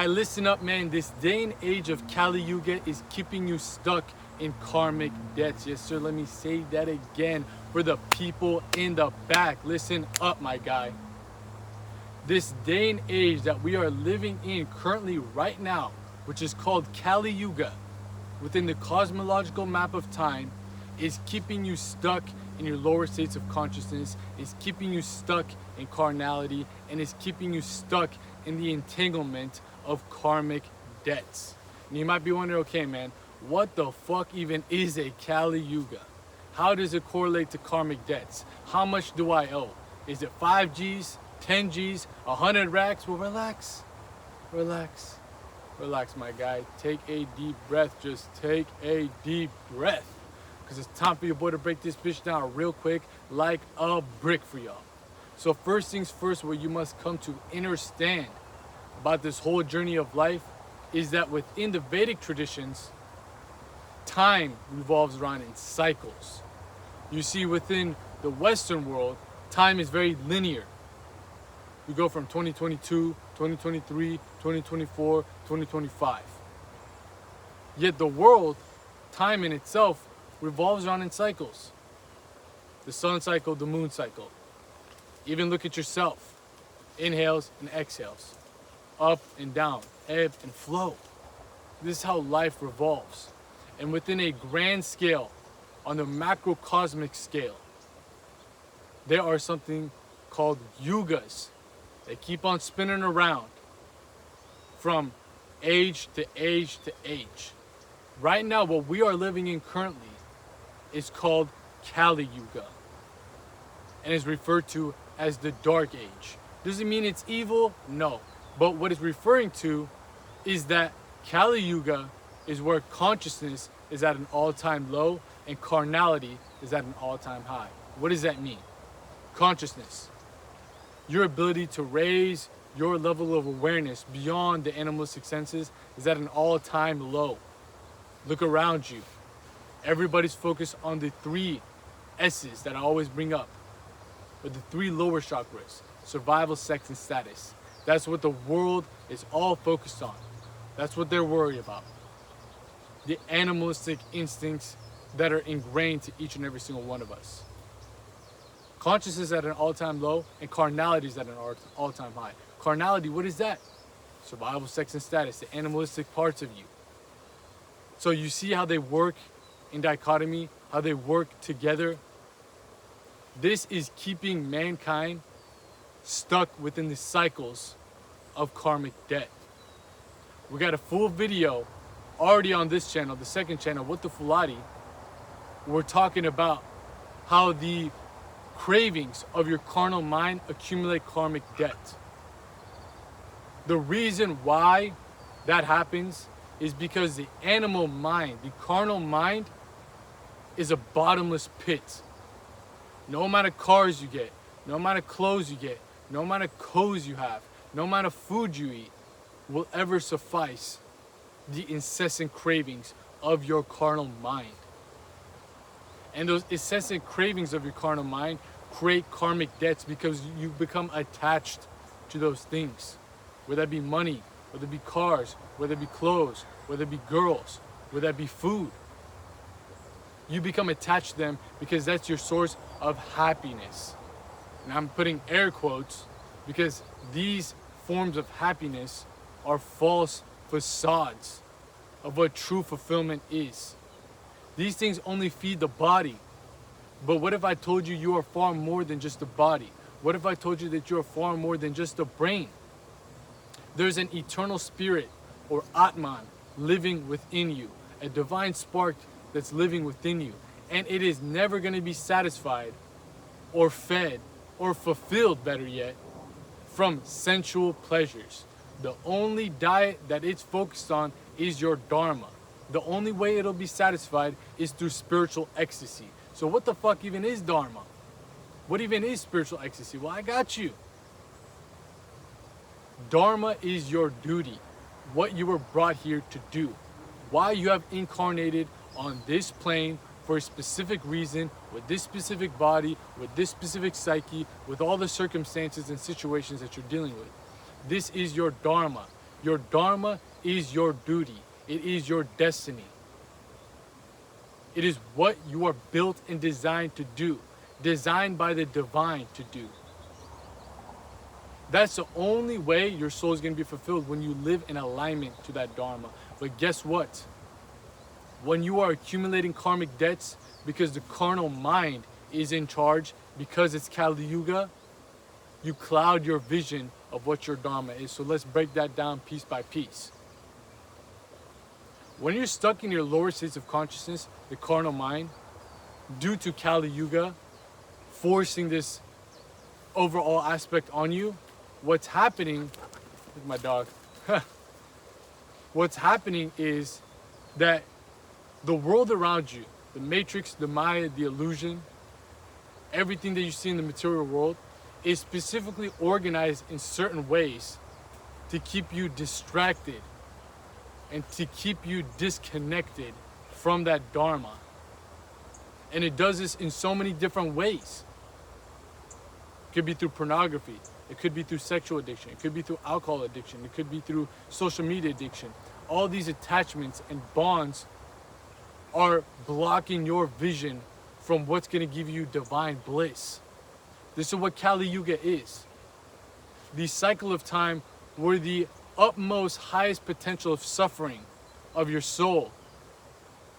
Listen up, man. This day and age of Kali Yuga is keeping you stuck in karmic debts. Yes, sir. Let me say that again for the people in the back. Listen up, my guy. This day and age that we are living in currently right now, which is called Kali Yuga, within the cosmological map of time, is keeping you stuck in your lower states of consciousness, is keeping you stuck in carnality, and is keeping you stuck in the entanglement of karmic debts. And you might be wondering, okay, man, what the fuck even is a Kali Yuga? How does it correlate to karmic debts? How much do I owe? Is it 5 G's, 10 G's, 100 racks? Well, relax, my guy. Take a deep breath. Just take a deep breath. Because it's time for your boy to break this bitch down real quick like a brick for y'all. So first things first, what you must come to understand about this whole journey of life is that within the Vedic traditions, time revolves around in cycles. You see, within the Western world, time is very linear. We go from 2022, 2023, 2024, 2025. Yet the world, time in itself, revolves around in cycles. The sun cycle, the moon cycle. Even look at yourself. Inhales and exhales. Up and down, ebb and flow. This is how life revolves. And within a grand scale, on the macrocosmic scale, there are something called yugas. They keep on spinning around from age to age to age. Right now, what we are living in currently is called Kali Yuga and is referred to as the Dark Age. Does it mean it's evil? No. But what it's referring to is that Kali Yuga is where consciousness is at an all-time low and carnality is at an all-time high. What does that mean? Consciousness. Your ability to raise your level of awareness beyond the animalistic senses is at an all-time low. Look around you. Everybody's focused on the 3 S's that I always bring up, or the 3 lower chakras: survival, sex, and status. That's what the world is all focused on. That's what they're worried about. The animalistic instincts that are ingrained to each and every single one of us. Consciousness at an all-time low and carnality is at an all-time high. Carnality, what is that? Survival, sex, and status, the animalistic parts of you. So you see how they work in dichotomy, how they work together. This is keeping mankind stuck within the cycles of karmic debt. We got a full video already on this channel, the second channel, What the Fulati. We're talking about how the cravings of your carnal mind accumulate karmic debt. The reason why that happens is because the animal mind, the carnal mind, is a bottomless pit. No amount of cars you get, no amount of clothes you get, no amount of clothes you have, no amount of food you eat will ever suffice the incessant cravings of your carnal mind. And those incessant cravings of your carnal mind create karmic debts because you become attached to those things. Whether that be money, whether it be cars, whether it be clothes, whether it be girls, whether that be food. You become attached to them because that's your source of happiness. And I'm putting air quotes because these forms of happiness are false facades of what true fulfillment is. These things only feed the body. But what if I told you you are far more than just a body? What if I told you that you are far more than just a brain? There's an eternal spirit, or Atman, living within you, a divine spark that's living within you. And it is never going to be satisfied or fed or fulfilled, better yet, from sensual pleasures. The only diet that it's focused on is your dharma. The only way it'll be satisfied is through spiritual ecstasy. So what the fuck even is dharma? What even is spiritual ecstasy? Well, I got you. Dharma is your duty, what you were brought here to do, why you have incarnated on this plane for a specific reason, with this specific body, with this specific psyche, with all the circumstances and situations that you're dealing with. This is your dharma. Your dharma is your duty. It is your destiny. It is what you are built and designed to do, designed by the divine to do. That's the only way your soul is going to be fulfilled, when you live in alignment to that dharma. But guess what? When you are accumulating karmic debts because the carnal mind is in charge, because it's Kali Yuga, you cloud your vision of what your dharma is. So let's break that down piece by piece. When you're stuck in your lower states of consciousness, the carnal mind, due to Kali Yuga forcing this overall aspect on you, what's happening, look at my dog, what's happening is that the world around you, the matrix, the Maya, the illusion, everything that you see in the material world is specifically organized in certain ways to keep you distracted and to keep you disconnected from that dharma. And it does this in so many different ways. It could be through pornography. It could be through sexual addiction. It could be through alcohol addiction. It could be through social media addiction. All these attachments and bonds are blocking your vision from what's going to give you divine bliss. This is what Kali Yuga is. The cycle of time where the utmost highest potential of suffering of your soul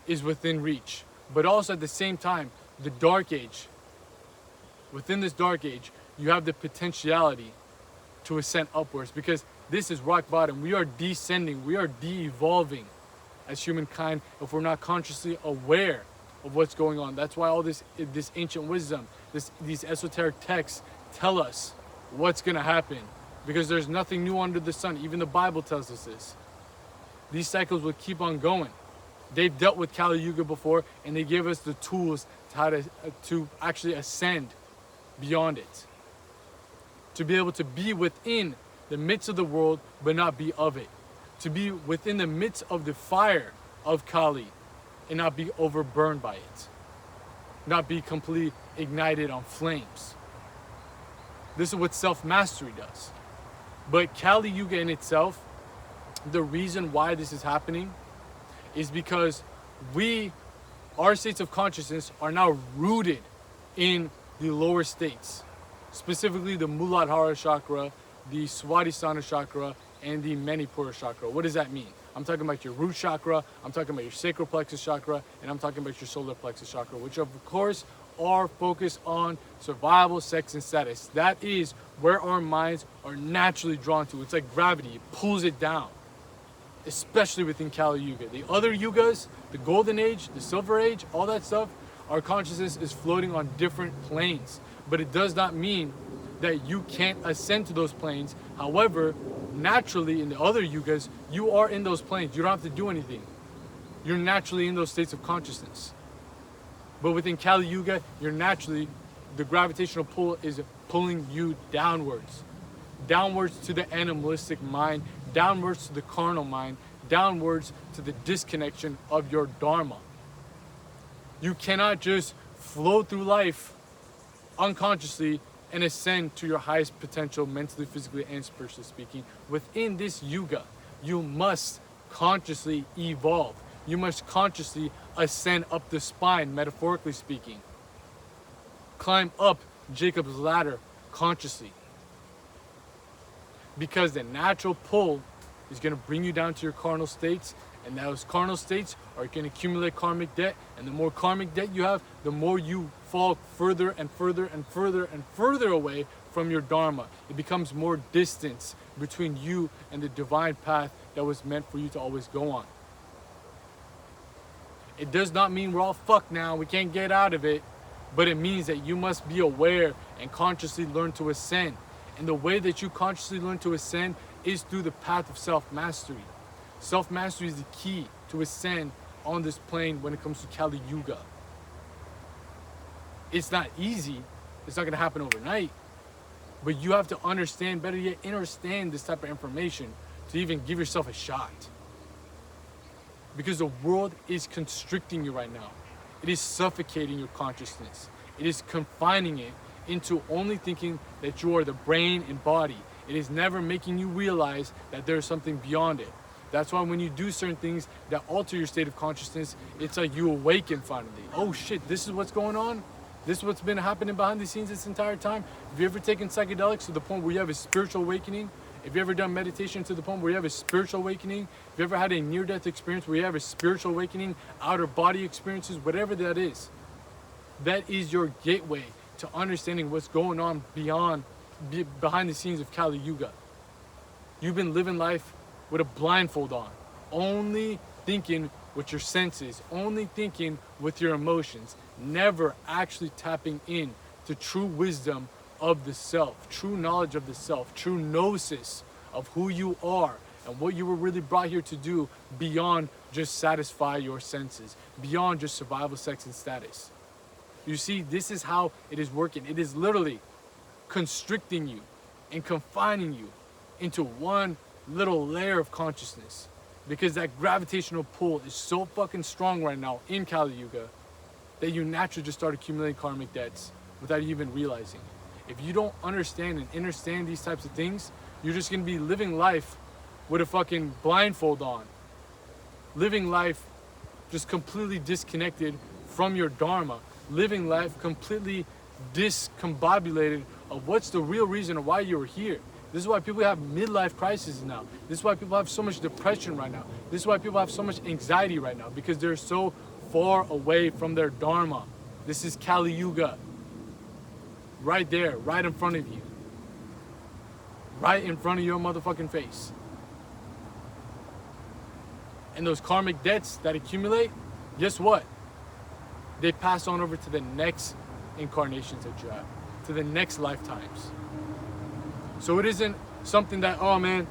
is within reach. But also at the same time, the dark age. Within this dark age, you have the potentiality to ascend upwards, because this is rock bottom. We are descending, we are de-evolving as humankind if we're not consciously aware of what's going on. That's why all this ancient wisdom, these esoteric texts tell us what's going to happen, because there's nothing new under the sun. Even the Bible tells us this. These cycles will keep on going. They've dealt with Kali Yuga before, and they give us the tools to how to actually ascend beyond it, to be able to be within the midst of the world but not be of it, to be within the midst of the fire of Kali and not be overburned by it, not be completely ignited on flames. This is what self-mastery does. But Kali Yuga in itself, the reason why this is happening is because our states of consciousness are now rooted in the lower states, specifically the Muladhara chakra, the Swadhisthana chakra, and the Manipura chakra. What does that mean? I'm talking about your root chakra, I'm talking about your sacral plexus chakra, and I'm talking about your solar plexus chakra, which of course are focused on survival, sex, and status. That is where our minds are naturally drawn to. It's like gravity, it pulls it down, especially within Kali Yuga. The other yugas, the golden age, the silver age, all that stuff, our consciousness is floating on different planes. But it does not mean that you can't ascend to those planes. However, naturally in the other yugas, you are in those planes. You don't have to do anything. You're naturally in those states of consciousness. But within Kali Yuga, you're naturally, the gravitational pull is pulling you downwards. Downwards to the animalistic mind, downwards to the carnal mind, downwards to the disconnection of your dharma. You cannot just flow through life unconsciously and ascend to your highest potential mentally, physically, and spiritually speaking. Within this yuga, you must consciously evolve. You must consciously ascend up the spine, metaphorically speaking. Climb up Jacob's ladder consciously. Because the natural pull is going to bring you down to your carnal states, and those carnal states are going to accumulate karmic debt, and the more karmic debt you have, the more you fall further and further and further and further away from your dharma. It becomes more distance between you and the divine path that was meant for you to always go on. It does not mean we're all fucked now, we can't get out of it, but it means that you must be aware and consciously learn to ascend. And the way that you consciously learn to ascend is through the path of self-mastery. Self-mastery is the key to ascend on this plane when it comes to Kali Yuga. It's not easy, it's not going to happen overnight, but you have to understand, better yet, understand this type of information to even give yourself a shot. Because the world is constricting you right now. It is suffocating your consciousness. It is confining it into only thinking that you are the brain and body, It is never making you realize that there's something beyond it. That's why when you do certain things that alter your state of consciousness, it's like you awaken finally. Oh shit, this is what's going on? This is what's been happening behind the scenes this entire time? Have you ever taken psychedelics to the point where you have a spiritual awakening? Have you ever done meditation to the point where you have a spiritual awakening? Have you ever had a near-death experience where you have a spiritual awakening, outer body experiences, whatever that is? That is your gateway to understanding what's going on behind the scenes of Kali Yuga. You've been living life with a blindfold on, only thinking with your senses, only thinking with your emotions, never actually tapping in to true wisdom of the self, true knowledge of the self, true gnosis of who you are and what you were really brought here to do beyond just satisfy your senses, beyond just survival, sex, and status. You see, this is how it is working. It is literally constricting you and confining you into one little layer of consciousness, because that gravitational pull is so fucking strong right now in Kali Yuga that you naturally just start accumulating karmic debts without even realizing it. If you don't understand and understand these types of things, you're just gonna be living life with a fucking blindfold on, living life just completely disconnected from your dharma, living life completely discombobulated of what's the real reason of why you're here. This is why people have midlife crises now. This is why people have so much depression right now. This is why people have so much anxiety right now, because they're so far away from their dharma. This is Kali Yuga. Right there, right in front of you. Right in front of your motherfucking face. And those karmic debts that accumulate, guess what? They pass on over to the next incarnations that you have, to the next lifetimes. So it isn't something that, oh man,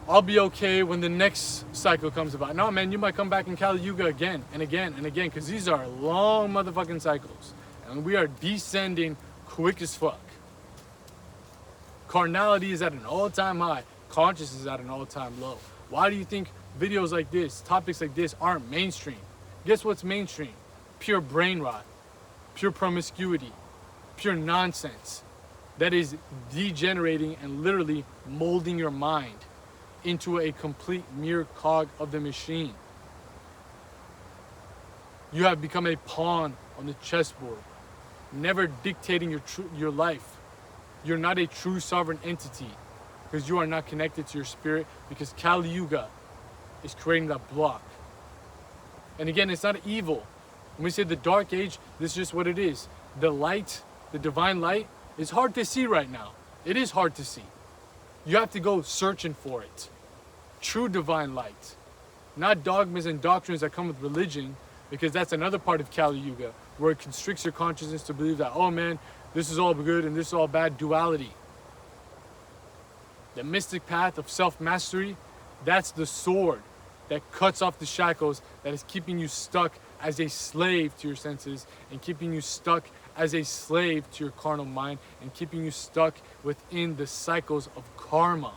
I'll be okay when the next cycle comes about. No man, you might come back in Kali Yuga again and again and again, because these are long motherfucking cycles. And we are descending quick as fuck. Carnality is at an all-time high. Consciousness is at an all-time low. Why do you think videos like this, topics like this aren't mainstream? Guess what's mainstream? Pure brain rot, pure promiscuity, pure nonsense that is degenerating and literally molding your mind into a complete mere cog of the machine. You have become a pawn on the chessboard, never dictating your life. You're not a true sovereign entity because you are not connected to your spirit, because Kali Yuga is creating that block. And again, it's not evil. When we say the dark age, this is just what it is. The light, the divine light, is hard to see right now. It is hard to see. You have to go searching for it. True divine light. Not dogmas and doctrines that come with religion, because that's another part of Kali Yuga, where it constricts your consciousness to believe that, oh man, this is all good and this is all bad. Duality. The mystic path of self-mastery, that's the sword that cuts off the shackles that is keeping you stuck as a slave to your senses, and keeping you stuck as a slave to your carnal mind, and keeping you stuck within the cycles of karma.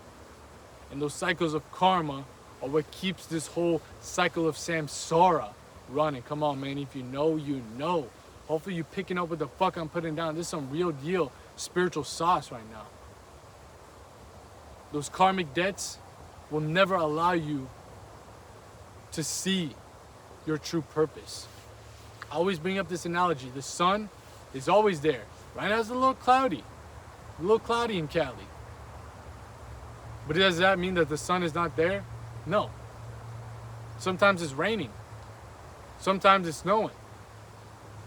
And those cycles of karma are what keeps this whole cycle of samsara running. Come on, man, if you know, you know. Hopefully you're picking up what the fuck I'm putting down. This is some real deal spiritual sauce right now. Those karmic debts will never allow you to see your true purpose. I always bring up this analogy. The sun is always there. Right now it's a little cloudy in Cali. But does that mean that the sun is not there? No. Sometimes it's raining. Sometimes it's snowing.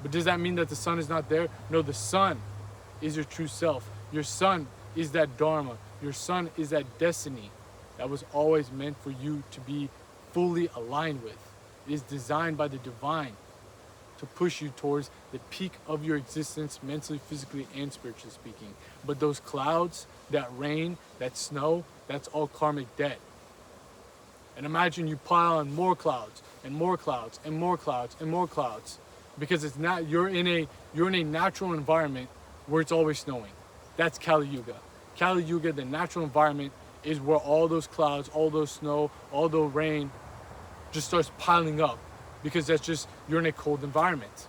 But does that mean that the sun is not there? No, the sun is your true self. Your sun is that dharma. Your sun is that destiny that was always meant for you to be fully aligned with. It is designed by the divine to push you towards the peak of your existence, mentally, physically, and spiritually speaking. But those clouds, that rain, that snow, that's all karmic debt. And imagine you pile on more clouds and more clouds and more clouds and more clouds, because it's not, you're in a natural environment where it's always snowing. That's Kali Yuga. Kali Yuga, the natural environment, is where all those clouds, all those snow, all the rain just starts piling up, because that's just, you're in a cold environment.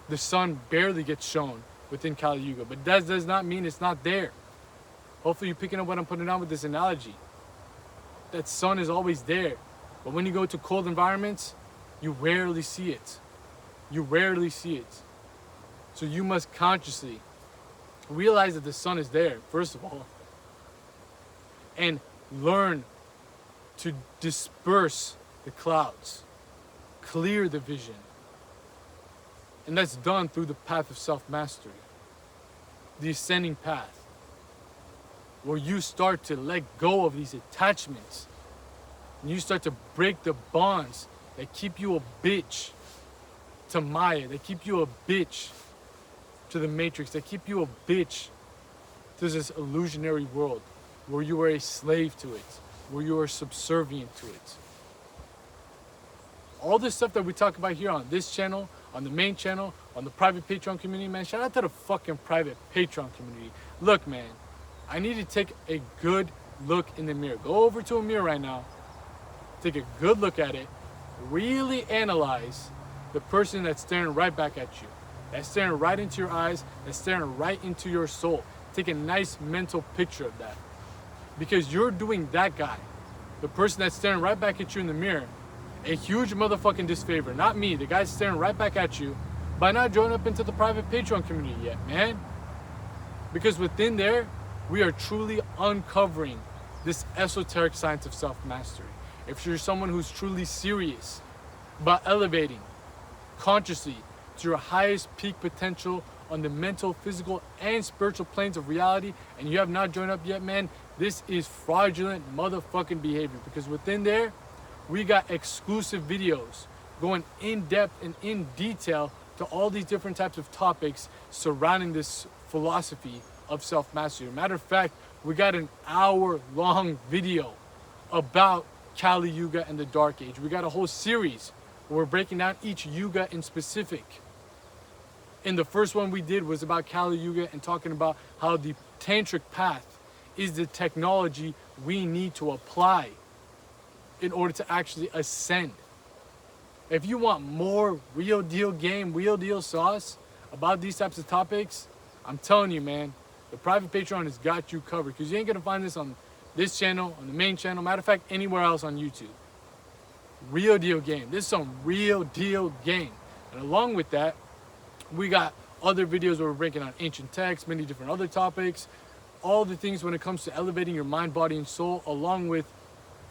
The sun barely gets shown within Kali Yuga, but that does not mean it's not there. Hopefully you're picking up what I'm putting down with this analogy. That sun is always there. But when you go to cold environments, you rarely see it. You rarely see it. So you must consciously realize that the sun is there, first of all, and learn to disperse the clouds, clear the vision. And that's done through the path of self-mastery, the ascending path, where you start to let go of these attachments and you start to break the bonds that keep you a bitch to Maya, that keep you a bitch to the Matrix, that keep you a bitch to this illusionary world where you are a slave to it, where you are subservient to it. All this stuff that we talk about here on this channel, on the main channel, on the private Patreon community, man, shout out to the fucking private Patreon community. Look, man, I need to take a good look in the mirror. Go over to a mirror right now, take a good look at it, really analyze the person that's staring right back at you, that's staring right into your eyes, that's staring right into your soul. Take a nice mental picture of that. Because you're doing that guy, the person that's staring right back at you in the mirror, a huge motherfucking disfavor. Not me, the guy staring right back at you, by not joining up into the private Patreon community yet, man. Because within there, we are truly uncovering this esoteric science of self-mastery. If you're someone who's truly serious about elevating consciously to your highest peak potential on the mental, physical, and spiritual planes of reality, and you have not joined up yet, man, this is fraudulent motherfucking behavior. Because within there, we got exclusive videos going in depth and in detail to all these different types of topics surrounding this philosophy of self-mastery. Matter of fact, we got an hour-long video about Kali Yuga and the Dark Age. We got a whole series where we're breaking down each Yuga in specific. And the first one we did was about Kali Yuga and talking about how the tantric path is the technology we need to apply in order to actually ascend. If you want more real deal game, real deal sauce about these types of topics, I'm telling you, man, the private Patreon has got you covered, because you ain't gonna find this on this channel, on the main channel, matter of fact, anywhere else on YouTube. Real deal game. This is some real deal game. And along with that, we got other videos where we're breaking down ancient texts, many different other topics, all the things when it comes to elevating your mind, body, and soul, along with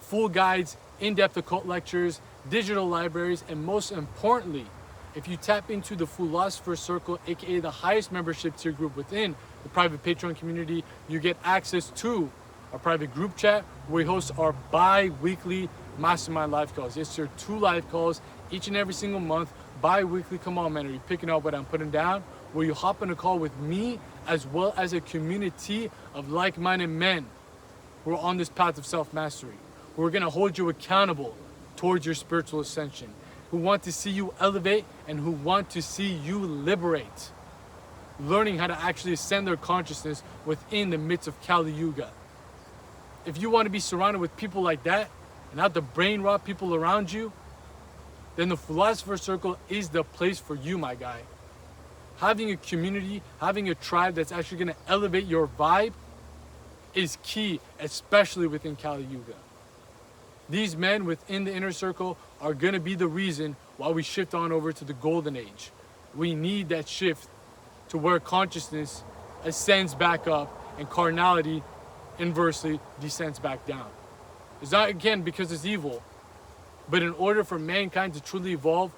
full guides, in-depth occult lectures, digital libraries, and most importantly, if you tap into the Philosopher's Circle, aka the highest membership tier group within the private Patreon community, you get access to our private group chat where we host our bi-weekly mastermind live calls. Yes, sir, 2 live calls each and every single month, bi-weekly. Come on, man, are you picking up what I'm putting down? Where you hop on a call with me as well as a community of like-minded men who are on this path of self-mastery. We're gonna hold you accountable towards your spiritual ascension, who want to see you elevate and who want to see you liberate, learning how to actually ascend their consciousness within the midst of Kali Yuga. If you want to be surrounded with people like that and not the brain rot people around you, then the Philosopher's Circle is the place for you, my guy. Having a community, having a tribe that's actually going to elevate your vibe is key, especially within Kali Yuga. These men within the inner circle are going to be the reason why we shift on over to the golden age. We need that shift to where consciousness ascends back up and carnality inversely descends back down. It's not, again, because it's evil, but in order for mankind to truly evolve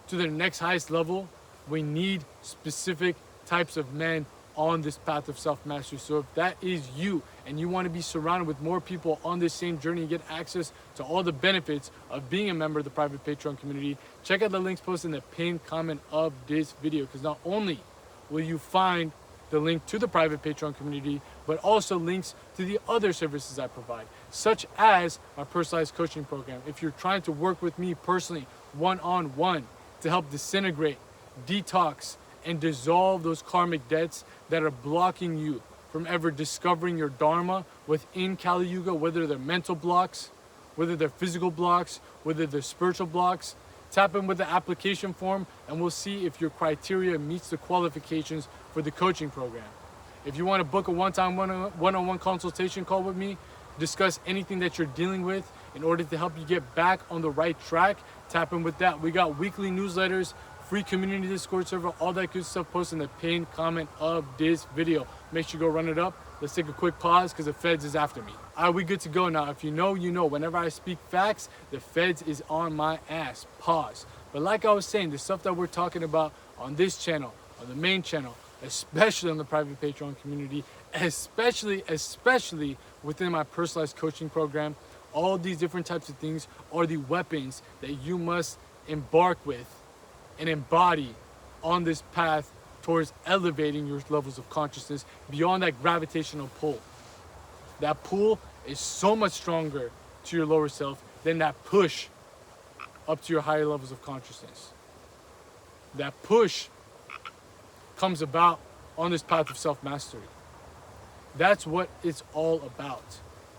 to their next highest level, we need specific types of men on this path of self-mastery. So if that is you and you want to be surrounded with more people on this same journey and get access to all the benefits of being a member of the private Patreon community, check out the links posted in the pinned comment of this video, because not only will you find the link to the private Patreon community, but also links to the other services I provide, such as my personalized coaching program. If you're trying to work with me personally, one-on-one, to help disintegrate, detox, and dissolve those karmic debts that are blocking you from ever discovering your dharma within Kali Yuga, whether they're mental blocks, whether they're physical blocks, whether they're spiritual blocks. Tap in with the application form and we'll see if your criteria meets the qualifications for the coaching program. If you want to book a one-time one-on-one consultation call with me, discuss anything that you're dealing with in order to help you get back on the right track, tap in with that. We got weekly newsletters, free community Discord server, all that good stuff posted in the pinned comment of this video. Make sure you go run it up. Let's take a quick pause because the feds is after me. All right, we good to go now. If you know, you know. Whenever I speak facts, the feds is on my ass. Pause. But like I was saying, the stuff that we're talking about on this channel, on the main channel, especially on the private Patreon community, especially within my personalized coaching program, all these different types of things are the weapons that you must embark with and embody on this path towards elevating your levels of consciousness beyond that gravitational pull. That pull is so much stronger to your lower self than that push up to your higher levels of consciousness. That push comes about on this path of self-mastery. That's what it's all about.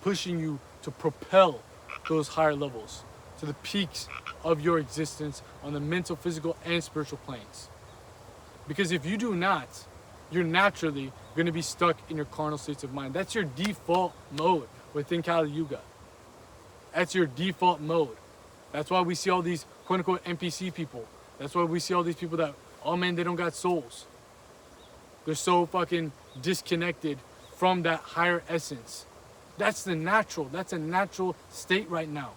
Pushing you to propel those higher levels to the peaks of your existence on the mental, physical, and spiritual planes. Because if you do not, you're naturally going to be stuck in your carnal states of mind. That's your default mode within Kali Yuga. That's your default mode. That's why we see all these quote-unquote NPC people. That's why we see all these people that, oh man, they don't got souls. They're so fucking disconnected from that higher essence. That's a natural state right now.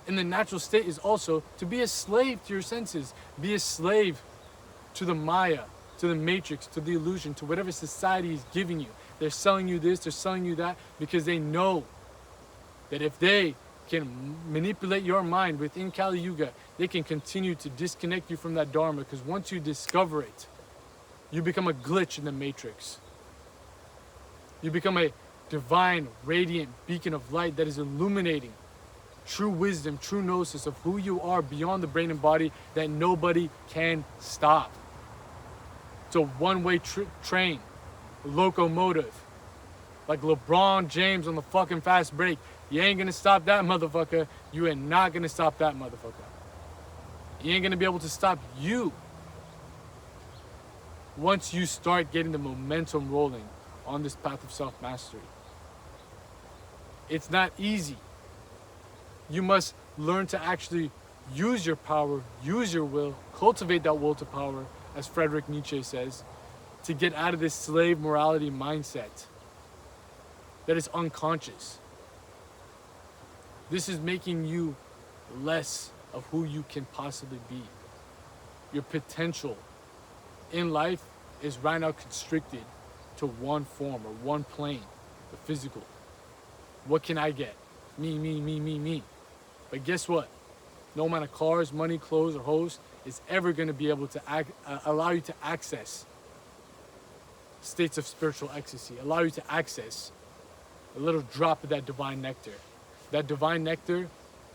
And the natural state is also to be a slave to your senses. Be a slave to the Maya, to the matrix, to the illusion, to whatever society is giving you. They're selling you this, they're selling you that, because they know that if they can manipulate your mind within Kali Yuga, they can continue to disconnect you from that Dharma, because once you discover it, you become a glitch in the matrix. You become a divine, radiant beacon of light that is illuminating true wisdom, true gnosis of who you are beyond the brain and body that nobody can stop. It's a one-way train, locomotive. Like LeBron James on the fucking fast break. You ain't gonna stop that motherfucker. You are not gonna stop that motherfucker. You ain't gonna be able to stop you once you start getting the momentum rolling on this path of self-mastery. It's not easy. You must learn to actually use your power, use your will, cultivate that will to power, as Friedrich Nietzsche says, to get out of this slave morality mindset that is unconscious. This is making you less of who you can possibly be. Your potential in life is right now constricted to one form or one plane, the physical. What can I get? Me. But guess what? No amount of cars, money, clothes, or hoes is ever going to be able to allow you to access states of spiritual ecstasy, allow you to access a little drop of that divine nectar. That divine nectar,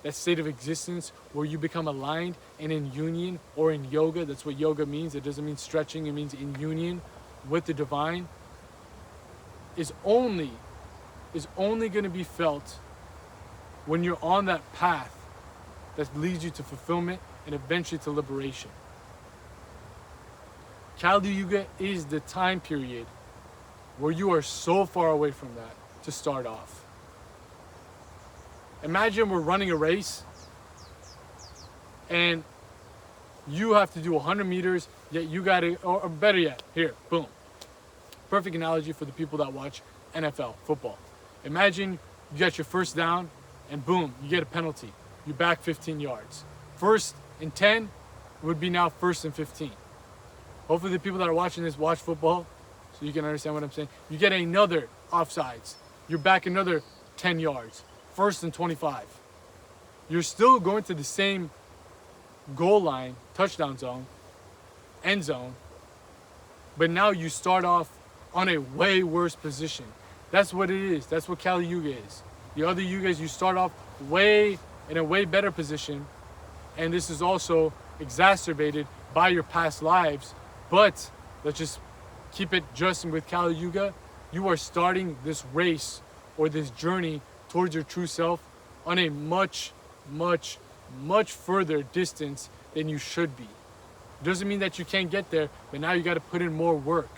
that state of existence where you become aligned and in union, or in yoga, that's what yoga means. It doesn't mean stretching, it means in union with the divine, is only going to be felt when you're on that path that leads you to fulfillment and eventually to liberation. Kali Yuga is the time period where you are so far away from that to start off. Imagine we're running a race and you have to do 100 meters, yet you got to, or better yet, here, boom. Perfect analogy for the people that watch NFL, football. Imagine you got your first down and boom, you get a penalty. You back 15 yards. First and 10 would be now first and 15. Hopefully the people that are watching this watch football so you can understand what I'm saying. You get another offsides. You're back another 10 yards. First and 25. You're still going to the same goal line, touchdown zone, end zone, but now you start off on a way worse position. That's what it is. That's what Kali Yuga is. The other yugas, you start off in a way better position, and this is also exacerbated by your past lives. But let's just keep it just with Kali Yuga. You are starting this race or this journey towards your true self on a much further distance than you should be. Doesn't mean that you can't get there, but now you got to put in more work.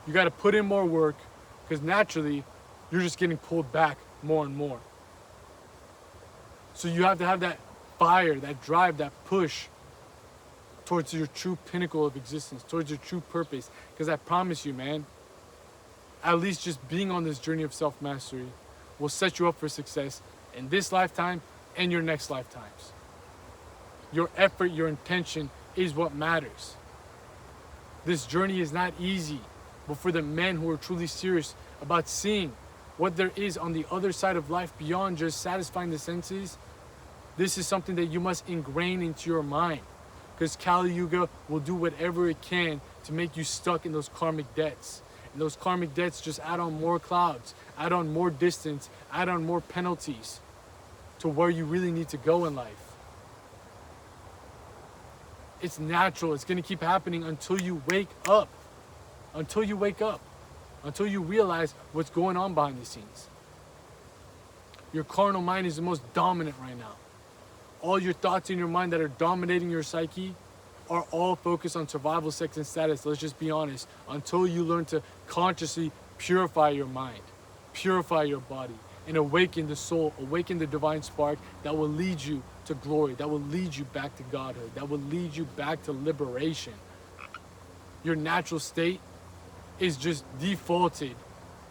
You got to put in more work because naturally you're just getting pulled back more and more. So you have to have that fire, that drive, that push towards your true pinnacle of existence, towards your true purpose. Because I promise you, man, at least just being on this journey of self-mastery will set you up for success in this lifetime and your next lifetimes. Your effort, your intention is what matters. This journey is not easy, but for the men who are truly serious about seeing what there is on the other side of life beyond just satisfying the senses, this is something that you must ingrain into your mind. Because Kali Yuga will do whatever it can to make you stuck in those karmic debts. And those karmic debts just add on more clouds, add on more distance, add on more penalties to where you really need to go in life. It's natural. It's going to keep happening until you wake up. Until you wake up. Until you realize what's going on behind the scenes. Your carnal mind is the most dominant right now. All your thoughts in your mind that are dominating your psyche are all focused on survival, sex, and status. Let's just be honest. Until you learn to consciously purify your mind, purify your body, and awaken the soul, awaken the divine spark that will lead you to glory, that will lead you back to godhood, that will lead you back to liberation. Your natural state is just defaulted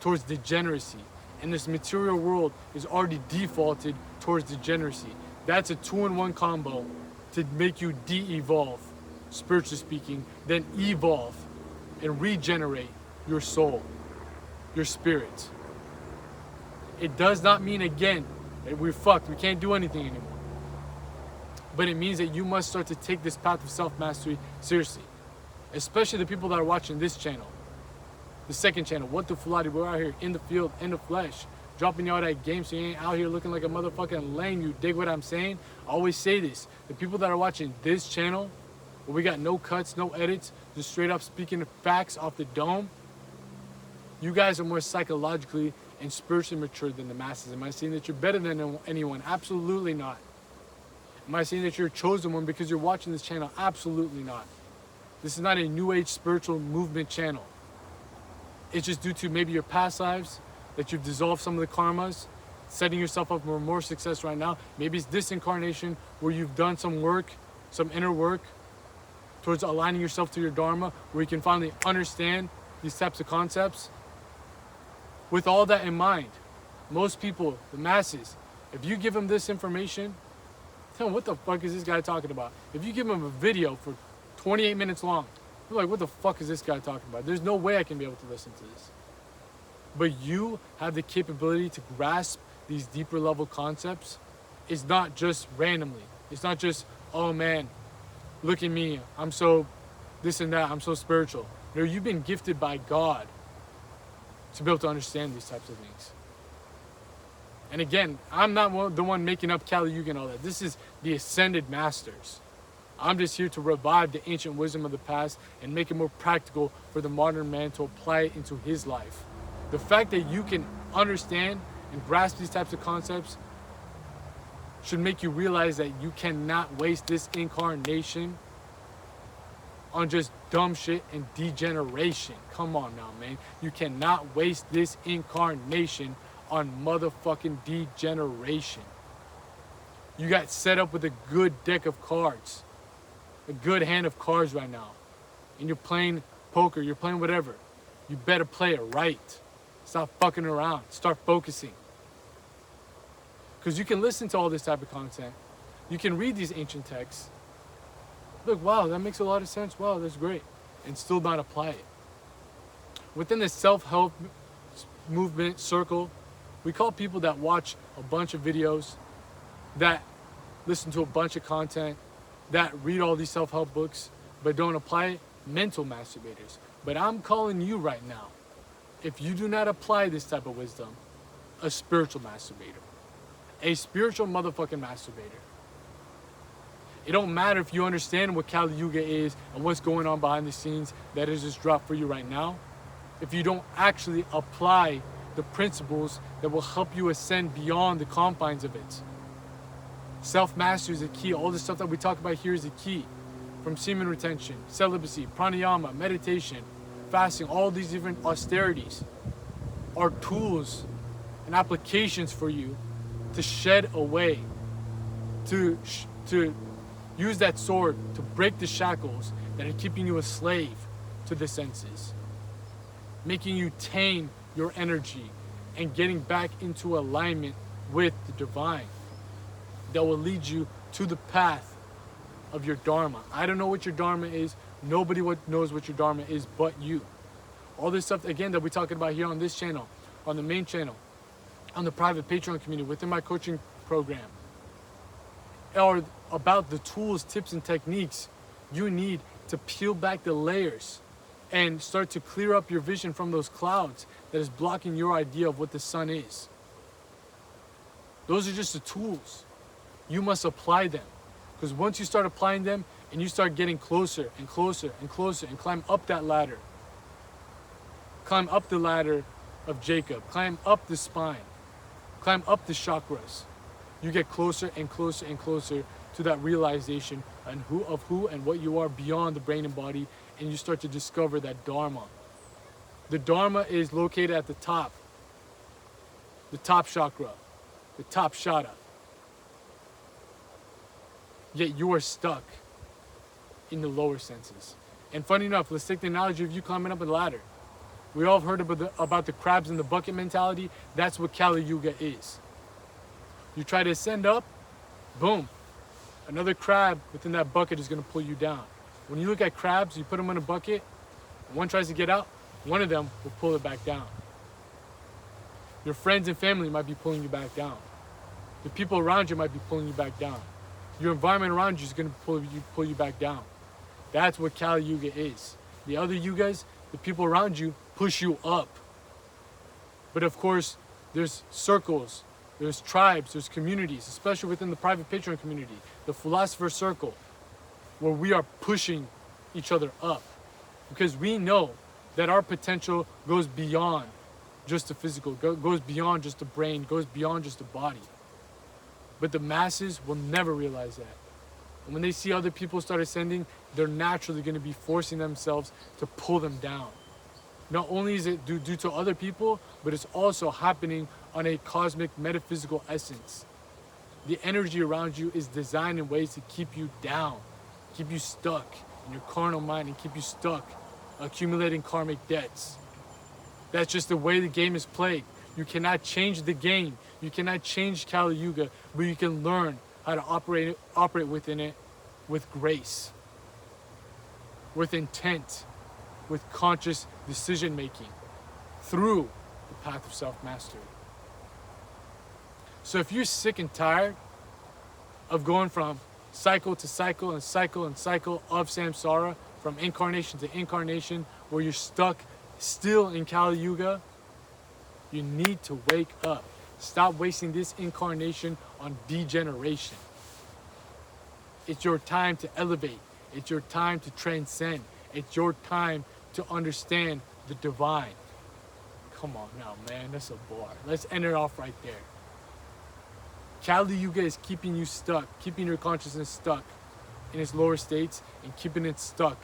towards degeneracy. And this material world is already defaulted towards degeneracy. That's a 2-in-1 combo to make you de-evolve, spiritually speaking, then evolve and regenerate your soul, your spirit. It does not mean, again, that we're fucked, we can't do anything anymore. But it means that you must start to take this path of self-mastery seriously. Especially the people that are watching this channel. The second channel, What the Fulati, we're out here in the field, in the flesh. Dropping y'all that game so you ain't out here looking like a motherfucking lame. You dig what I'm saying? I always say this. The people that are watching this channel, where we got no cuts, no edits, just straight up speaking facts off the dome, you guys are more psychologically and spiritually mature than the masses. Am I saying that you're better than anyone? Absolutely not. Am I saying that you're a chosen one because you're watching this channel? Absolutely not. This is not a new age spiritual movement channel. It's just due to maybe your past lives, that you've dissolved some of the karmas, setting yourself up for more success right now. Maybe it's this incarnation where you've done some work, some inner work towards aligning yourself to your dharma, where you can finally understand these types of concepts. With all that in mind, most people, the masses, if you give them this information, tell them, what the fuck is this guy talking about? If you give them a video for 28 minutes long, they're like, what the fuck is this guy talking about? There's no way I can be able to listen to this. But you have the capability to grasp these deeper level concepts. It's not just randomly. It's not just, oh man, look at me, I'm so this and that, I'm so spiritual. No, you've been gifted by God to be able to understand these types of things. And again, I'm not the one making up Kali Yuga and all that. This is the ascended masters. I'm just here to revive the ancient wisdom of the past and make it more practical for the modern man to apply it into his life. The fact that you can understand and grasp these types of concepts should make you realize that you cannot waste this incarnation on just dumb shit and degeneration. Come on now, man. You cannot waste this incarnation on motherfucking degeneration. You got set up with a good deck of cards, a good hand of cards right now, and you're playing poker, you're playing whatever. You better play it right. Stop fucking around. Start focusing. Because you can listen to all this type of content. You can read these ancient texts. Look, wow, that makes a lot of sense. Wow, that's great. And still not apply it. Within the self-help movement circle, we call people that watch a bunch of videos, that listen to a bunch of content, that read all these self-help books, but don't apply it, mental masturbators. But I'm calling you right now, if you do not apply this type of wisdom, a spiritual masturbator. A spiritual motherfucking masturbator. It don't matter if you understand what Kali Yuga is and what's going on behind the scenes that is just dropped for you right now. If you don't actually apply the principles that will help you ascend beyond the confines of it. Self-mastery is the key. All the stuff that we talk about here is the key. From semen retention, celibacy, pranayama, meditation, fasting, all these different austerities are tools and applications for you to shed away, to use that sword to break the shackles that are keeping you a slave to the senses, making you tame your energy and getting back into alignment with the divine that will lead you to the path of your dharma. I don't know what your dharma is. Nobody knows what your dharma is but you. All this stuff, again, that we're talking about here on this channel, on the main channel, on the private Patreon community, within my coaching program, are about the tools, tips, and techniques you need to peel back the layers and start to clear up your vision from those clouds that is blocking your idea of what the sun is. Those are just the tools. You must apply them. Because once you start applying them and you start getting closer and closer and closer and climb up that ladder, climb up the ladder of Jacob, climb up the spine, climb up the chakras, you get closer and closer and closer to that realization of who and what you are beyond the brain and body, and you start to discover that Dharma. The Dharma is located at the top chakra, the top shada. Yet you are stuck in the lower senses. And funny enough, let's take the analogy of you climbing up a ladder. We all have heard about the crabs in the bucket mentality. That's what Kali Yuga is. You try to ascend up, boom, another crab within that bucket is going to pull you down. When you look at crabs, you put them in a bucket, one tries to get out, one of them will pull it back down. Your friends and family might be pulling you back down. The people around you might be pulling you back down. Your environment around you is going to pull you back down. That's what Kali Yuga is. The other yugas, the people around you push you up. But of course, there's circles, there's tribes, there's communities, especially within the private Patreon community, the philosopher's circle, where we are pushing each other up. Because we know that our potential goes beyond just the physical, goes beyond just the brain, goes beyond just the body. But the masses will never realize that. And when they see other people start ascending, they're naturally going to be forcing themselves to pull them down. Not only is it due to other people, but it's also happening on a cosmic metaphysical essence. The energy around you is designed in ways to keep you down, keep you stuck in your carnal mind, and keep you stuck accumulating karmic debts. That's just the way the game is played. You cannot change the game. You cannot change Kali Yuga, but you can learn how to operate within it with grace, with intent, with conscious decision making through the path of self-mastery. So if you're sick and tired of going from cycle to cycle and cycle and cycle of samsara, from incarnation to incarnation, where you're stuck still in Kali Yuga, you need to wake up. Stop wasting this incarnation on degeneration. It's your time to elevate. It's your time to transcend. It's your time to understand the divine. Come on now, man, that's a bar. Let's end it off right there. Kali Yuga is keeping you stuck, keeping your consciousness stuck in its lower states and keeping it stuck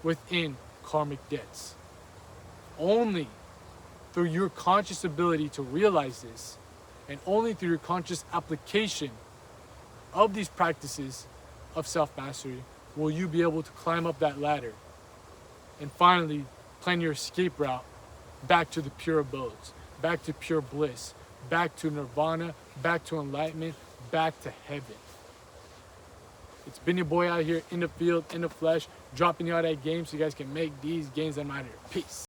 within karmic debts. Only through your conscious ability to realize this, and only through your conscious application of these practices of self-mastery, will you be able to climb up that ladder and finally plan your escape route back to the pure abodes, back to pure bliss, back to nirvana, back to enlightenment, back to heaven. It's been your boy out here in the field, in the flesh, dropping you out that game so you guys can make these gains that matter. Peace.